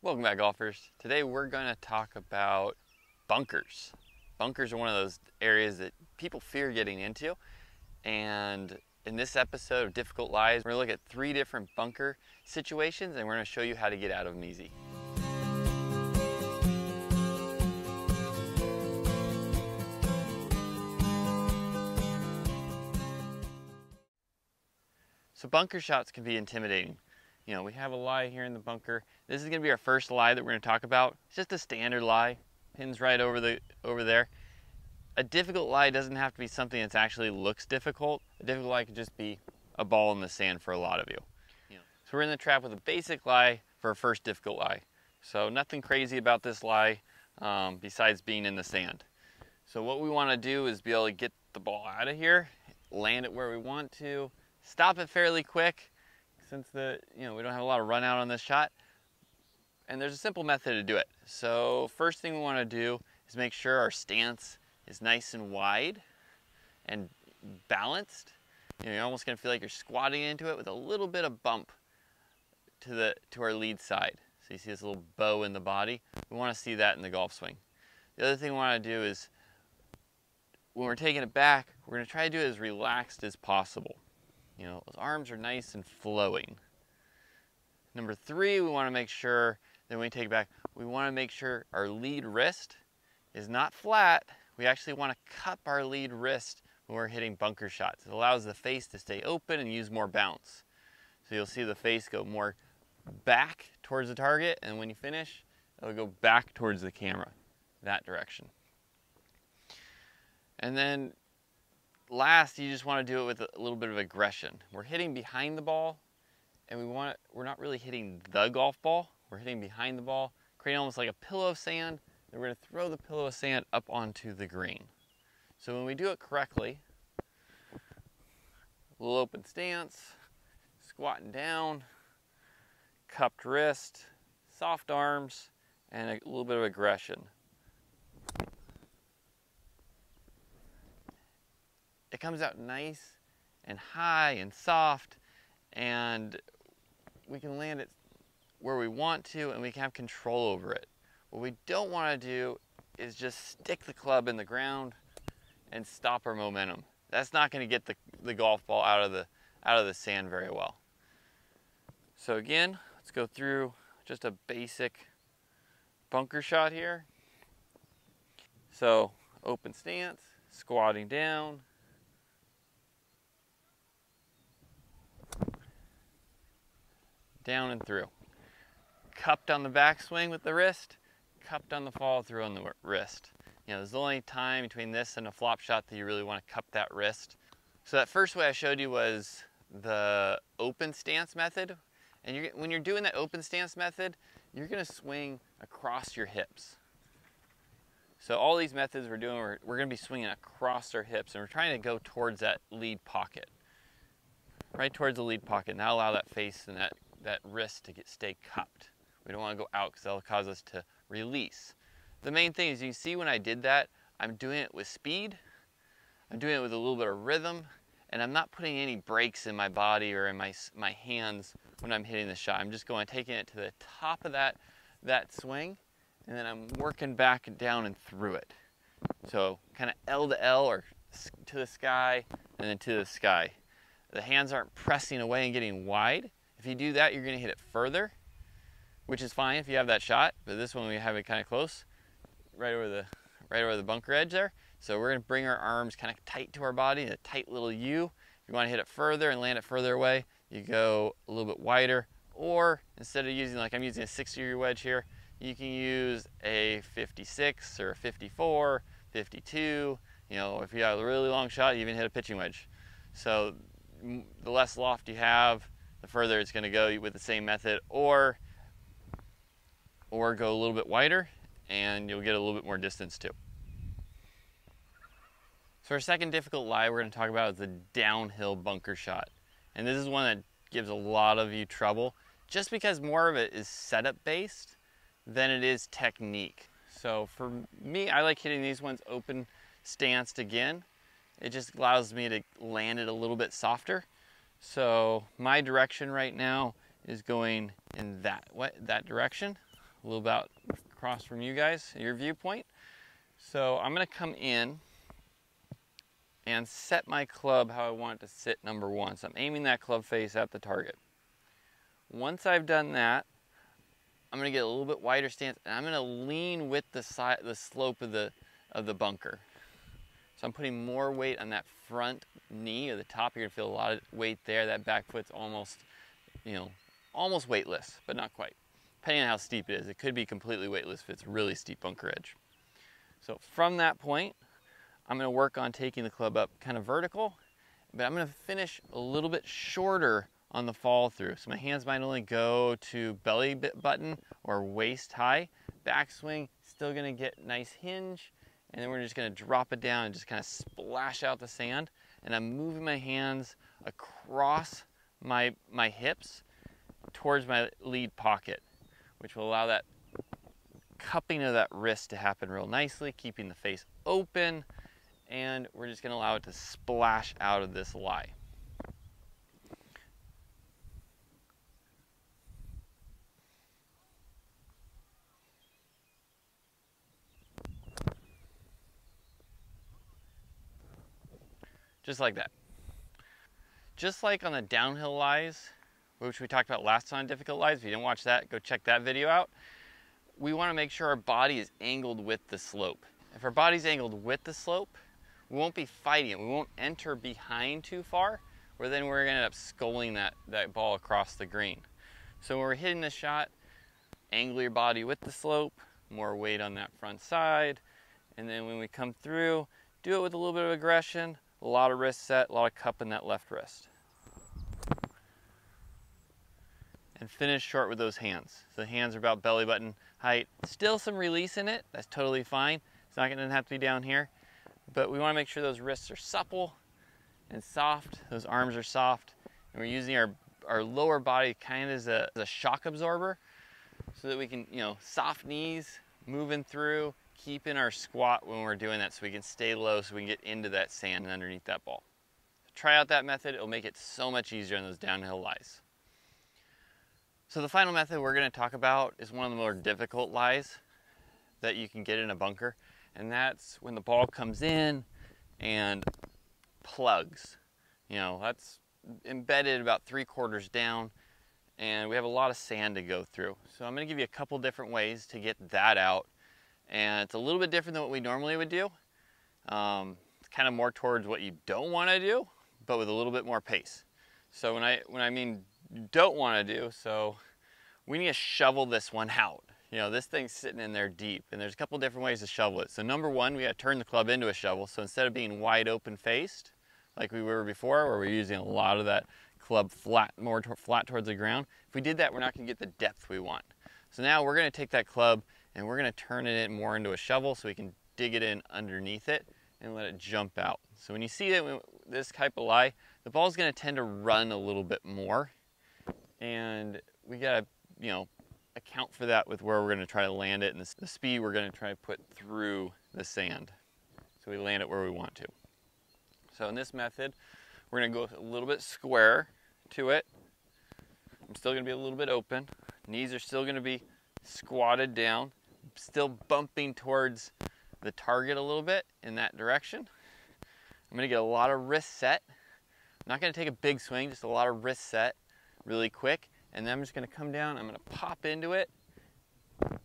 Welcome back, golfers. Today we're going to talk about bunkers. Bunkers are one of those areas that people fear getting into, and in this episode of Difficult Lies, we're going to look at 3 different bunker situations and we're going to show you how to get out of them easy. So bunker shots can be intimidating. You know, we have a lie here in the bunker. This is going to be our first lie that we're going to talk about. It's just a standard lie. Pins right over there. A difficult lie doesn't have to be something that actually looks difficult. A difficult lie could just be a ball in the sand for a lot of you. So we're in the trap with a basic lie for our first difficult lie. So nothing crazy about this lie besides being in the sand. So what we want to do is be able to get the ball out of here, land it where we want to, stop it fairly quick, since we don't have a lot of run out on this shot. And there's a simple method to do it. So first thing we want to do is make sure our stance is nice and wide and balanced. You're almost going to feel like you're squatting into it with a little bit of bump to our lead side. So you see this little bow in the body. We want to see that in the golf swing. The other thing we want to do is, when we're taking it back, we're going to try to do it as relaxed as possible. Those arms are nice and flowing. Number 3, we want to make sure that when we take it back, we want to make sure our lead wrist is not flat. We actually want to cup our lead wrist when we're hitting bunker shots. It allows the face to stay open and use more bounce. So you'll see the face go more back towards the target, and when you finish, it'll go back towards the camera, that direction. And then last, you just want to do it with a little bit of aggression. We're hitting behind the ball, and we're not really hitting the golf ball. We're hitting behind the ball, creating almost like a pillow of sand. Then we're going to throw the pillow of sand up onto the green. So when we do it correctly, a little open stance, squatting down, cupped wrist, soft arms, and a little bit of aggression. It comes out nice and high and soft, and we can land it where we want to, and we can have control over it. What we don't want to do is just stick the club in the ground and stop our momentum. That's not going to get the golf ball out of the sand very well. So again, let's go through just a basic bunker shot here. So open stance, squatting down, down and through. Cupped on the backswing with the wrist, cupped on the follow through on the wrist. There's the only time between this and a flop shot that you really want to cup that wrist. So that first way I showed you was the open stance method. And when you're doing that open stance method, you're going to swing across your hips. So all these methods we're doing, we're going to be swinging across our hips, and we're trying to go towards that lead pocket. Right towards the lead pocket. Now allow that face and that wrist to stay cupped. We don't want to go out because that'll cause us to release. The main thing is, you can see when I did that, I'm doing it with speed, I'm doing it with a little bit of rhythm, and I'm not putting any brakes in my body or in my hands when I'm hitting the shot. I'm just taking it to the top of that swing, and then I'm working back and down and through it. So kind of L to L, or to the sky, and then to the sky. The hands aren't pressing away and getting wide. If you do that, you're going to hit it further, which is fine if you have that shot. But this one, we have it kind of close, right over the bunker edge there. So we're going to bring our arms kind of tight to our body, a tight little U. If you want to hit it further and land it further away, you go a little bit wider. Or instead of using, like I'm using a 60-degree wedge here, you can use a 56 or a 54, 52. If you have a really long shot, you even hit a pitching wedge. So the less loft you have, the further it's going to go with the same method, or go a little bit wider, and you'll get a little bit more distance too. So our second difficult lie we're going to talk about is the downhill bunker shot. And this is one that gives a lot of you trouble, just because more of it is setup based than it is technique. So for me, I like hitting these ones open stanced again. It just allows me to land it a little bit softer. So my direction right now is going in that direction, a little about across from you guys, your viewpoint. So I'm going to come in and set my club how I want it to sit number one. So I'm aiming that club face at the target. Once I've done that, I'm going to get a little bit wider stance, and I'm going to lean with the slope of the bunker. So I'm putting more weight on that front knee or the top. You're going to feel a lot of weight there. That back foot's almost, almost weightless, but not quite. Depending on how steep it is, it could be completely weightless if it's a really steep bunker edge. So from that point, I'm going to work on taking the club up kind of vertical, but I'm going to finish a little bit shorter on the fall through. So my hands might only go to belly button or waist high. Backswing, still going to get nice hinge, and then we're just going to drop it down and just kind of splash out the sand. And I'm moving my hands across my hips towards my lead pocket, which will allow that cupping of that wrist to happen real nicely, keeping the face open, and we're just going to allow it to splash out of this lie. Just like that. Just like on the downhill lies, which we talked about last time, Difficult Lies. If you didn't watch that, go check that video out. We want to make sure our body is angled with the slope. If our body's angled with the slope, we won't be fighting it. We won't enter behind too far, where then we're going to end up sculling that ball across the green. So when we're hitting the shot, angle your body with the slope, more weight on that front side, and then when we come through, do it with a little bit of aggression, a lot of wrist set, a lot of cup in that left wrist. And finish short with those hands. So the hands are about belly button height. Still some release in it, that's totally fine. It's not gonna have to be down here, but we wanna make sure those wrists are supple and soft, those arms are soft, and we're using our lower body kind of as a shock absorber so that we can, soft knees, moving through, keeping our squat when we're doing that so we can stay low so we can get into that sand and underneath that ball. Try out that method, it'll make it so much easier on those downhill lies. So the final method we're going to talk about is one of the more difficult lies that you can get in a bunker, and that's when the ball comes in and plugs. That's embedded about 3/4 down, and we have a lot of sand to go through. So I'm going to give you a couple different ways to get that out, and it's a little bit different than what we normally would do. It's kind of more towards what you don't want to do, but with a little bit more pace. So when I mean don't want to do, so we need to shovel this one out. This thing's sitting in there deep, and there's a couple different ways to shovel it. So number one, we got to turn the club into a shovel. So instead of being wide open faced like we were before, where we're using a lot of that club flat, more flat towards the ground, if we did that, we're not going to get the depth we want. So now we're going to take that club and we're going to turn it more into a shovel so we can dig it in underneath it and let it jump out. So when you see it, this type of lie, the ball's going to tend to run a little bit more, and we got to account for that with where we're going to try to land it and the speed we're going to try to put through the sand so we land it where we want to. So in this method, we're going to go a little bit square to it. I'm still going to be a little bit open. Knees are still going to be squatted down, still bumping towards the target a little bit in that direction. I'm going to get a lot of wrist set. I'm not going to take a big swing, just a lot of wrist set really quick, and then I'm just going to come down, I'm going to pop into it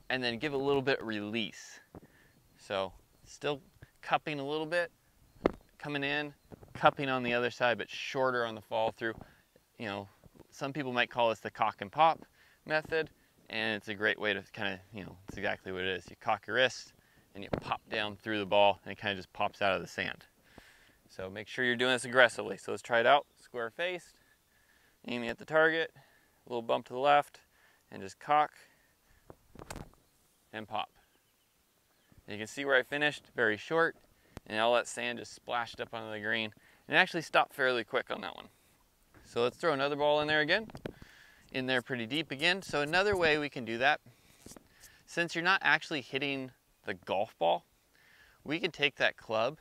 and then give a little bit of release. So still cupping a little bit, coming in, cupping on the other side, but shorter on the fall through. Some people might call this the cock and pop method, and it's a great way to kind of, it's exactly what it is. You cock your wrist and you pop down through the ball, and it kind of just pops out of the sand. So make sure you're doing this aggressively. So let's try it out. Square faced, aiming at the target, a little bump to the left, and just cock and pop. And you can see where I finished, very short, and all that sand just splashed up onto the green, and it actually stopped fairly quick on that one. So let's throw another ball in there again, in there pretty deep again. So another way we can do that, since you're not actually hitting the golf ball, we can take that club,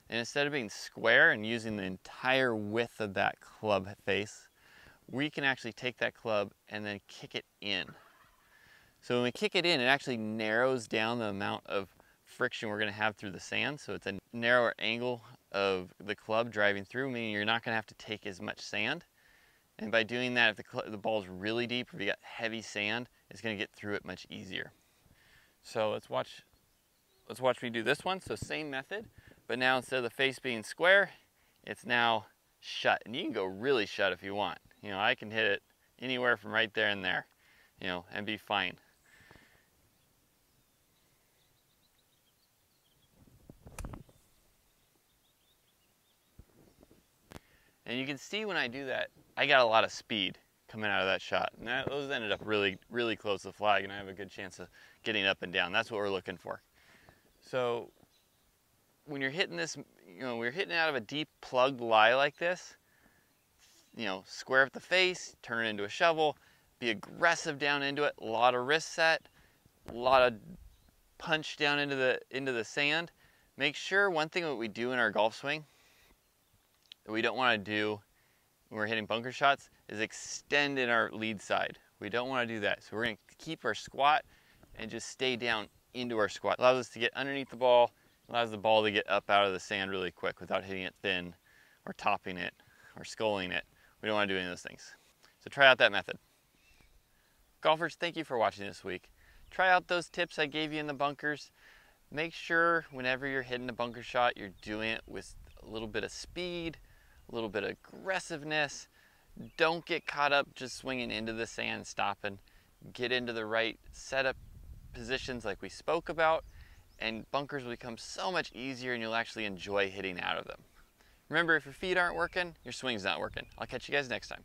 and instead of being square and using the entire width of that club face, we can actually take that club and then kick it in. So when we kick it in, it actually narrows down the amount of friction we're going to have through the sand. So it's a narrower angle of the club driving through, meaning you're not going to have to take as much sand. And by doing that, if the ball's really deep, or if you got heavy sand, it's going to get through it much easier. So let's watch me do this one. So same method, but now instead of the face being square, it's now shut. And you can go really shut if you want. You know, I can hit it anywhere from right there and there, you know, and be fine. And you can see when I do that, I got a lot of speed coming out of that shot. And those ended up really, really close to the flag, and I have a good chance of getting up and down. That's what we're looking for. So when you're hitting this, you know, we're hitting out of a deep plugged lie like this, you know, square up the face, turn it into a shovel, be aggressive down into it, a lot of wrist set, a lot of punch down into the sand. Make sure one thing that we do in our golf swing that we don't want to do when we're hitting bunker shots is extend in our lead side. We don't want to do that. So we're going to keep our squat and just stay down into our squat. It allows us to get underneath the ball, allows the ball to get up out of the sand really quick without hitting it thin or topping it or sculling it. We don't want to do any of those things. So try out that method. Golfers, thank you for watching this week. Try out those tips I gave you in the bunkers. Make sure whenever you're hitting a bunker shot, you're doing it with a little bit of speed, a little bit of aggressiveness. Don't get caught up just swinging into the sand, stopping. Get into the right setup positions like we spoke about, and bunkers will become so much easier and you'll actually enjoy hitting out of them. Remember, if your feet aren't working, your swing's not working. I'll catch you guys next time.